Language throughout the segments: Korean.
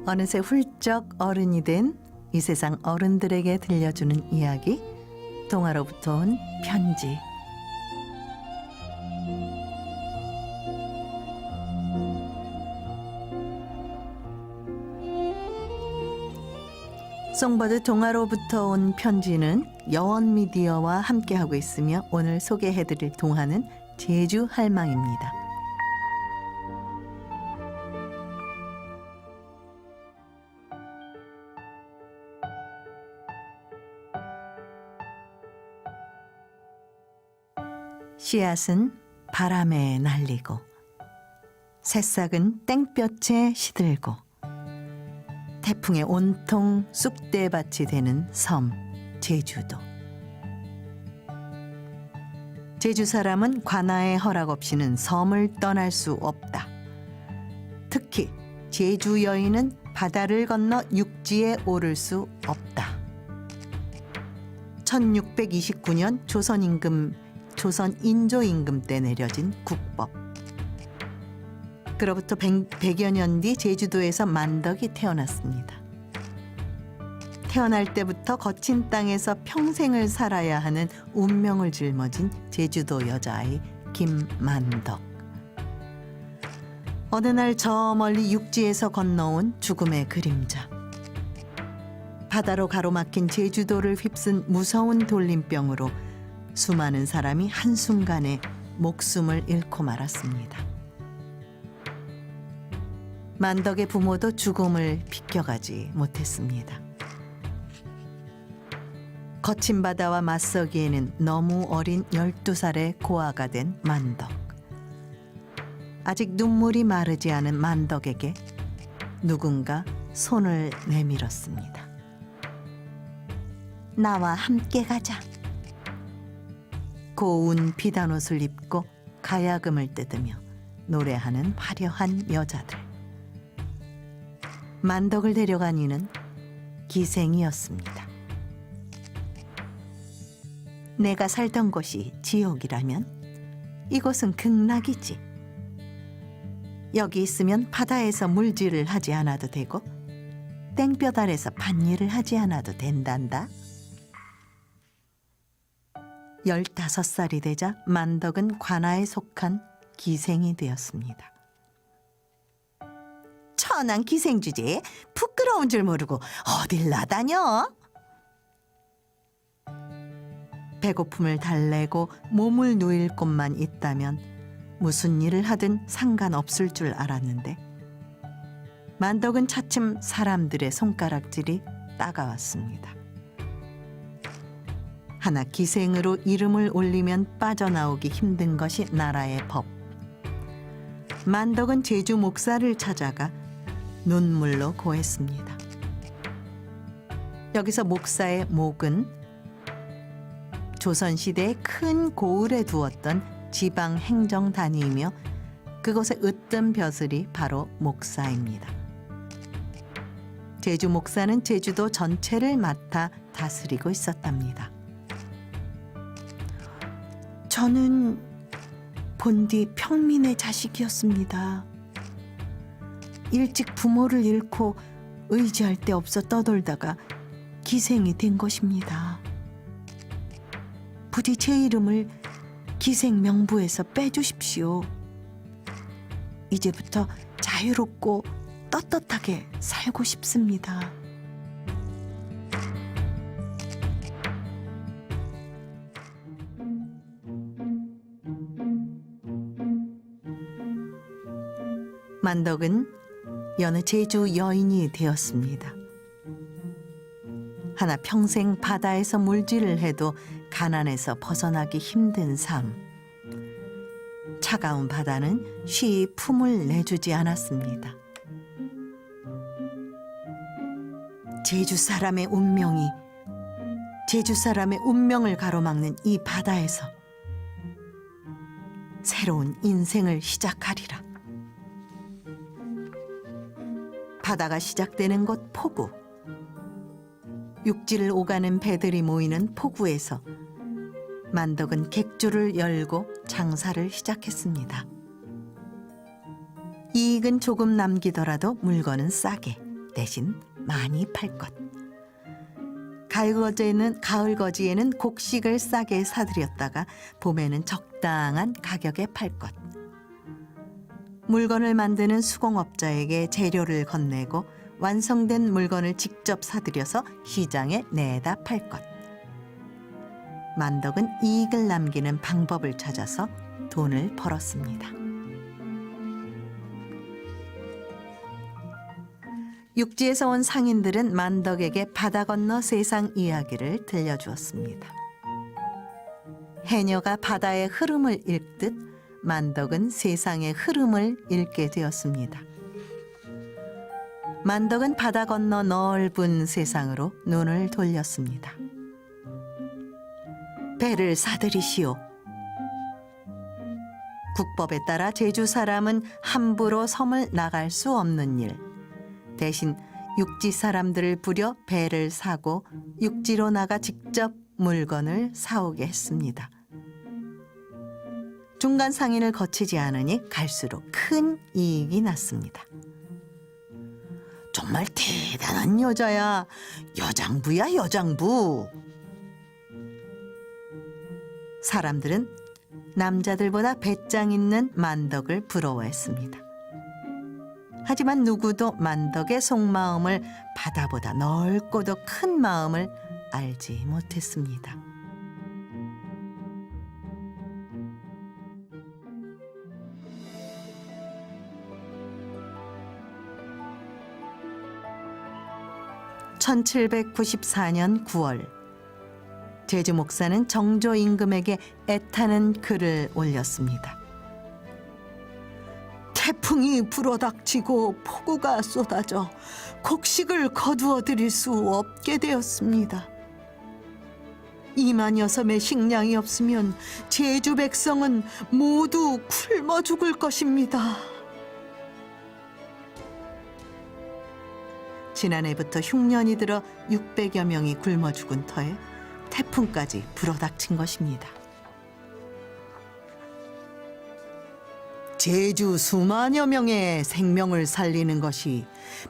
어느새 훌쩍 어른이 된 이 세상 어른들에게 들려주는 이야기, 동화로부터 온 편지. 송버드 동화로부터 온 편지는 여원미디어와 함께하고 있으며 오늘 소개해드릴 동화는 제주할망입니다. 씨앗은 바람에 날리고 새싹은 땡볕에 시들고 태풍에 온통 쑥대밭이 되는 섬 제주도. 제주 사람은 관아의 허락 없이는 섬을 떠날 수 없다. 특히 제주 여인은 바다를 건너 육지에 오를 수 없다. 1629년 조선 인조 임금 때 내려진 국법. 그로부터 100여 년 뒤 제주도에서 만덕이 태어났습니다. 태어날 때부터 거친 땅에서 평생을 살아야 하는 운명을 짊어진 제주도 여자아이 김만덕. 어느 날 저 멀리 육지에서 건너온 죽음의 그림자. 바다로 가로막힌 제주도를 휩쓴 무서운 돌림병으로 수많은 사람이 한순간에 목숨을 잃고 말았습니다. 만덕의 부모도 죽음을 비껴가지 못했습니다. 거친 바다와 맞서기에는 너무 어린 12살의 고아가 된 만덕. 아직 눈물이 마르지 않은 만덕에게 누군가 손을 내밀었습니다. 나와 함께 가자. 고운 비단옷을 입고 가야금을 뜯으며 노래하는 화려한 여자들. 만덕을 데려간 이는 기생이었습니다. 내가 살던 곳이 지옥이라면 이곳은 극락이지. 여기 있으면 바다에서 물질을 하지 않아도 되고 땡볕 아래서 밭일을 하지 않아도 된단다. 15살이 되자 만덕은 관아에 속한 기생이 되었습니다. 천한 기생 주제에 부끄러운 줄 모르고 어딜 나다녀? 배고픔을 달래고 몸을 누일 곳만 있다면 무슨 일을 하든 상관없을 줄 알았는데 만덕은 차츰 사람들의 손가락질이 따가웠습니다. 하나 기생으로 이름을 올리면 빠져나오기 힘든 것이 나라의 법. 만덕은 제주 목사를 찾아가 눈물로 고했습니다. 여기서 목사의 목은 조선시대의 큰 고을에 두었던 지방 행정단위이며 그곳에 으뜸 벼슬이 바로 목사입니다. 제주 목사는 제주도 전체를 맡아 다스리고 있었답니다. 저는 본디 평민의 자식이었습니다. 일찍 부모를 잃고 의지할 데 없어 떠돌다가 기생이 된 것입니다. 부디 제 이름을 기생 명부에서 빼주십시오. 이제부터 자유롭고 떳떳하게 살고 싶습니다. 만덕은 여느 제주 여인이 되었습니다. 하나 평생 바다에서 물질을 해도 가난에서 벗어나기 힘든 삶. 차가운 바다는 쉬이 품을 내주지 않았습니다. 제주 사람의 운명을 가로막는 이 바다에서 새로운 인생을 시작하리라. 바다가 시작되는 곳 포구. 육지를 오가는 배들이 모이는 포구에서 만덕은 객주를 열고 장사를 시작했습니다. 이익은 조금 남기더라도 물건은 싸게, 대신 많이 팔 것. 가을 거지에는 곡식을 싸게 사들였다가 봄에는 적당한 가격에 팔 것. 물건을 만드는 수공업자에게 재료를 건네고 완성된 물건을 직접 사들여서 시장에 내다 팔 것. 만덕은 이익을 남기는 방법을 찾아서 돈을 벌었습니다. 육지에서 온 상인들은 만덕에게 바다 건너 세상 이야기를 들려주었습니다. 해녀가 바다의 흐름을 읽듯 만덕은 세상의 흐름을 읽게 되었습니다. 만덕은 바다 건너 넓은 세상으로 눈을 돌렸습니다. 배를 사들이시오. 국법에 따라 제주 사람은 함부로 섬을 나갈 수 없는 일. 대신 육지 사람들을 부려 배를 사고 육지로 나가 직접 물건을 사오게 했습니다. 중간 상인을 거치지 않으니 갈수록 큰 이익이 났습니다. 정말 대단한 여자야. 여장부야, 여장부. 사람들은 남자들보다 배짱 있는 만덕을 부러워했습니다. 하지만 누구도 만덕의 속마음을, 바다보다 넓고도 큰 마음을 알지 못했습니다. (1794년 9월) 제주 목사는 정조 임금에게 애타는 글을 올렸습니다. 태풍이 불어닥치고 폭우가 쏟아져 곡식을 거두어 드릴 수 없게 되었습니다. 2만여 섬의 식량이 없으면 제주 백성은 모두 굶어 죽을 것입니다. 지난해부터 흉년이 들어 600여 명이 굶어 죽은 터에 태풍까지 불어닥친 것입니다. 제주 수만여 명의 생명을 살리는 것이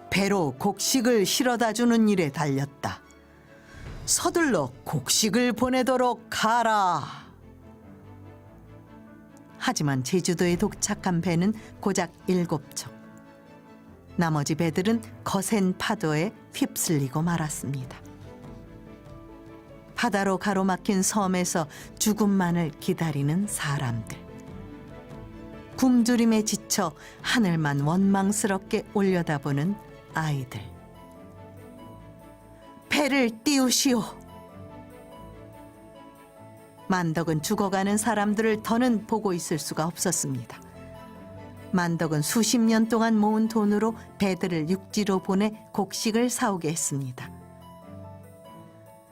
배로 곡식을 실어다 주는 일에 달렸다. 서둘러 곡식을 보내도록 하라. 하지만 제주도에 도착한 배는 고작 7척. 나머지 배들은 거센 파도에 휩쓸리고 말았습니다. 바다로 가로막힌 섬에서 죽음만을 기다리는 사람들. 굶주림에 지쳐 하늘만 원망스럽게 올려다보는 아이들. 배를 띄우시오. 만덕은 죽어가는 사람들을 더는 보고 있을 수가 없었습니다. 만덕은 수십 년 동안 모은 돈으로 배들을 육지로 보내 곡식을 사오게 했습니다.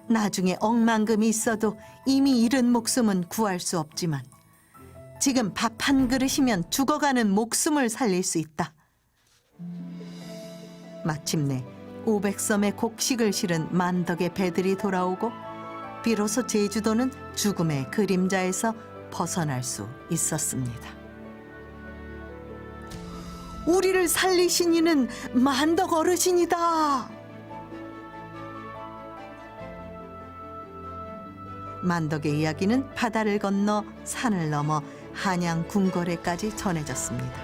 나중에 억만금이 있어도 이미 잃은 목숨은 구할 수 없지만 지금 밥 한 그릇이면 죽어가는 목숨을 살릴 수 있다. 마침내 500섬의 곡식을 실은 만덕의 배들이 돌아오고 비로소 제주도는 죽음의 그림자에서 벗어날 수 있었습니다. 우리를 살리신 이는 만덕 어르신이다. 만덕의 이야기는 바다를 건너 산을 넘어 한양 궁궐에까지 전해졌습니다.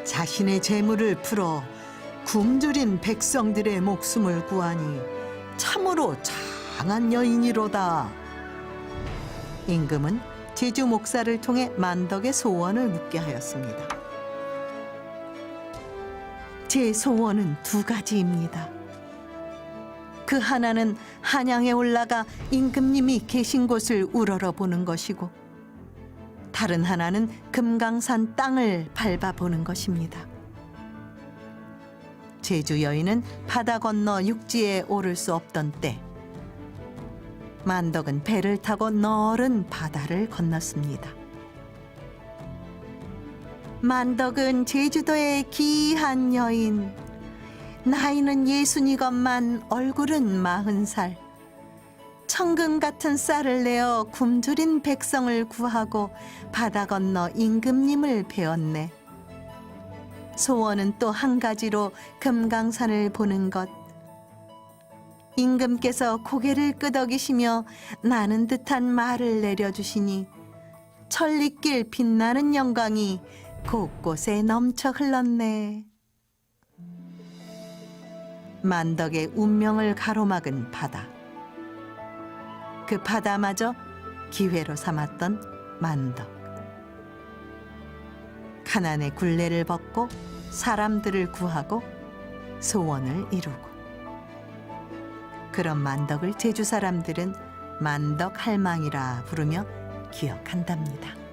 자신의 재물을 풀어 굶주린 백성들의 목숨을 구하니 참으로 장한 여인이로다. 임금은 제주 목사를 통해 만덕의 소원을 묻게 하였습니다. 제 소원은 2가지입니다. 그 하나는 한양에 올라가 임금님이 계신 곳을 우러러보는 것이고 다른 하나는 금강산 땅을 밟아보는 것입니다. 제주 여인은 바다 건너 육지에 오를 수 없던 때 만덕은 배를 타고 넓은 바다를 건넜습니다. 만덕은 제주도의 귀한 여인. 나이는 60이건만 얼굴은 40살. 천금 같은 쌀을 내어 굶주린 백성을 구하고 바다 건너 임금님을 배웠네. 소원은 또 한 가지로 금강산을 보는 것. 임금께서 고개를 끄덕이시며 나는 듯한 말을 내려주시니 천리길 빛나는 영광이 곳곳에 넘쳐 흘렀네. 만덕의 운명을 가로막은 바다. 그 바다마저 기회로 삼았던 만덕. 가난의 굴레를 벗고 사람들을 구하고 소원을 이루고. 그런 만덕을 제주 사람들은 만덕할망이라 부르며 기억한답니다.